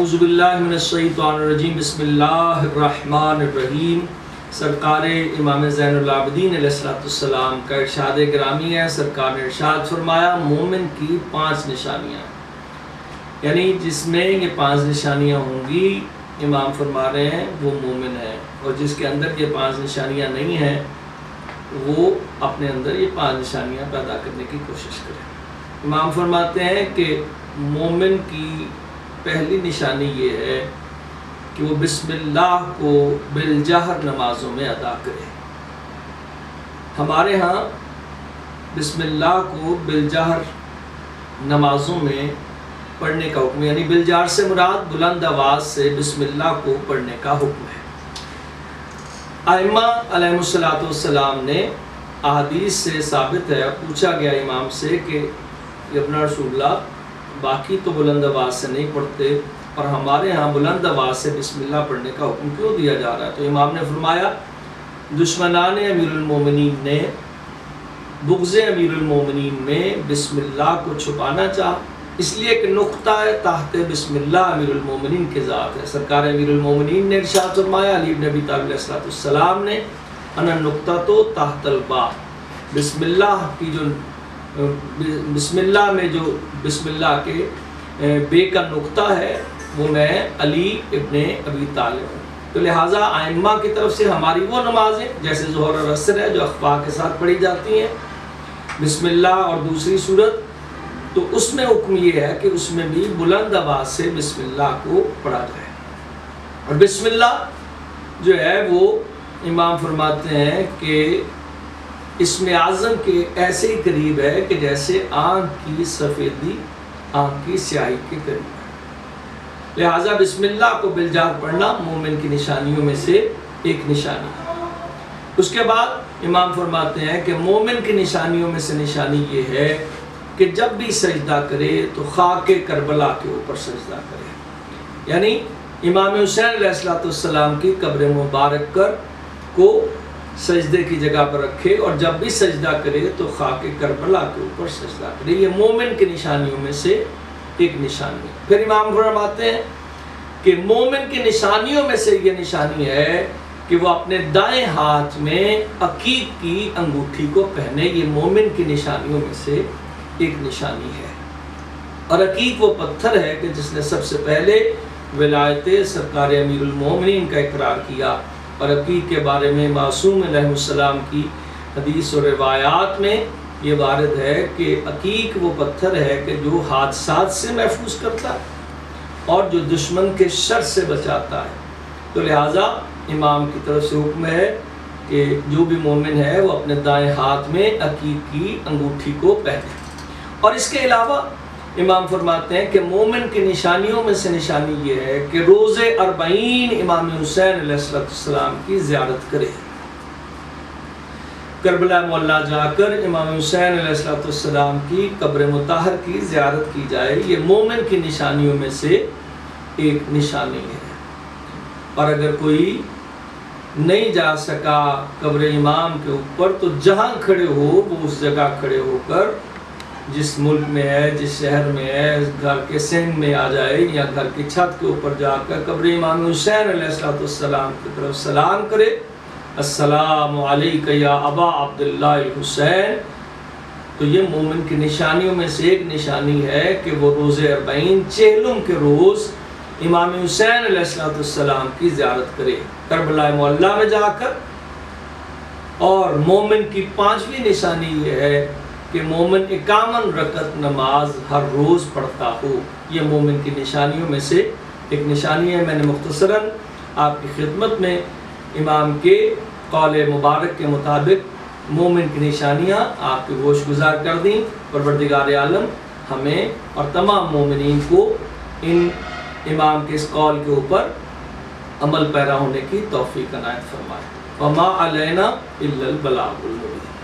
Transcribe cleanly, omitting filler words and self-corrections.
اعوذ باللہ من الشیطان الرجیم بسم اللہ الرحمن الرحیم۔ سرکار امام زین العابدین علیہ السلام کا ارشاد گرامی ہے۔ سرکار نے ارشاد فرمایا مومن کی 5 نشانیاں، یعنی جس میں یہ 5 نشانیاں ہوں گی، امام فرما رہے ہیں وہ مومن ہے، اور جس کے اندر یہ 5 نشانیاں نہیں ہیں وہ اپنے اندر یہ 5 نشانیاں پیدا کرنے کی کوشش کرے۔ امام فرماتے ہیں کہ مومن کی پہلی نشانی یہ ہے کہ وہ بسم اللہ کو بالجہر نمازوں میں ادا کرے۔ ہمارے ہاں بسم اللہ کو بالجہر نمازوں میں پڑھنے کا حکم، یعنی بالجہر سے مراد بلند آواز سے بسم اللہ کو پڑھنے کا حکم ہے۔ ائمہ علیہ السلام نے احادیث سے ثابت ہے، پوچھا گیا امام سے کہ اپنا رسول اللہ باقی تو بلند آواز سے نہیں پڑھتے اور ہمارے ہاں بلند آواز سے بسم اللہ پڑھنے کا حکم کیوں دیا جا رہا ہے؟ تو امام نے فرمایا دشمنان امیر المومنین نے بغض امیر المومنین میں بسم اللہ کو چھپانا چاہا، اس لیے کہ نقطہ تحت بسم اللہ امیر المومنین کے ذات ہے۔ سرکار امیر المومنین نے ارشاد فرمایا، علی بن ابی طالب علیہ السلام نے انا نقطہ تو تحت الباء، بسم اللہ کی جو بسم اللہ میں جو بسم اللہ کے بے کا نقطہ ہے وہ میں علی ابن ابی طالب ہوں۔ تو لہٰذا ائمہ کی طرف سے ہماری وہ نمازیں جیسے ظہر اور عصر ہے جو اخفاء کے ساتھ پڑھی جاتی ہیں بسم اللہ اور دوسری صورت، تو اس میں حکم یہ ہے کہ اس میں بھی بلند آواز سے بسم اللہ کو پڑھا جائے۔ اور بسم اللہ جو ہے وہ امام فرماتے ہیں کہ اسم اعظم کے ایسے ہی قریب ہے کہ جیسے آنکھ کی سفیدی آنکھ کی سیاہی کے قریب ہے، لہٰذا بسم اللہ کو بالجہر پڑھنا مومن کی نشانیوں میں سے ایک نشانی ہے۔ اس کے بعد امام فرماتے ہیں کہ مومن کی نشانیوں میں سے نشانی یہ ہے کہ جب بھی سجدہ کرے تو خاک کربلا کے اوپر سجدہ کرے، یعنی امام حسین علیہ السلام کی قبر مبارک کو سجدے کی جگہ پر رکھے، اور جب بھی سجدہ کرے تو خاک کربلا کے اوپر سجدہ کرے۔ یہ مومن کی نشانیوں میں سے ایک نشانی ہے۔ پھر امام فرماتے ہیں کہ مومن کی نشانیوں میں سے یہ نشانی ہے کہ وہ اپنے دائیں ہاتھ میں عقیق کی انگوٹھی کو پہنے، یہ مومن کی نشانیوں میں سے ایک نشانی ہے۔ اور عقیق وہ پتھر ہے کہ جس نے سب سے پہلے ولایت سرکار امیر المومنین کا اقرار کیا، اور عقیق کے بارے میں معصوم علیہ السلام کی حدیث و روایات میں یہ وارد ہے کہ عقیق وہ پتھر ہے کہ جو حادثات سے محفوظ کرتا ہے اور جو دشمن کے شر سے بچاتا ہے۔ تو لہٰذا امام کی طرف سے حکم ہے کہ جو بھی مومن ہے وہ اپنے دائیں ہاتھ میں عقیق کی انگوٹھی کو پہنے۔ اور اس کے علاوہ امام فرماتے ہیں کہ مومن کی نشانیوں میں سے نشانی یہ ہے کہ روز 40 امام حسین علیہ السلام کی زیارت کرے، کربلا معلیٰ جا کر امام حسین علیہ السلام کی قبر مطہر کی زیارت کی جائے، یہ مومن کی نشانیوں میں سے ایک نشانی ہے۔ اور اگر کوئی نہیں جا سکا قبر امام کے اوپر تو جہاں کھڑے ہو وہ اس جگہ کھڑے ہو کر جس ملک میں ہے، جس شہر میں ہے، گھر کے سینگ میں آ جائے یا گھر کی چھت کے اوپر جا کر قبر امام حسین علیہ السلام کی طرف سلام کرے، السلام علیک یا ابا عبداللہ الحسین۔ تو یہ مومن کی نشانیوں میں سے ایک نشانی ہے کہ وہ روز 40 چہلم کے روز امام حسین علیہ السلام کی زیارت کرے کربلا معلیٰ میں جا کر۔ اور مومن کی 5ویں نشانی یہ ہے کہ مومن 51 رکعت نماز ہر روز پڑھتا ہو، یہ مومن کی نشانیوں میں سے ایک نشانی ہے۔ میں نے مختصراً آپ کی خدمت میں امام کے قول مبارک کے مطابق مومن کی نشانیاں آپ کے گوش گزار کر دیں۔ پروردگار عالم ہمیں اور تمام مومنین کو ان امام کے اس قول کے اوپر عمل پیرا ہونے کی توفیق عنایت فرمائے۔ وما علینا الا البلاغ المبین۔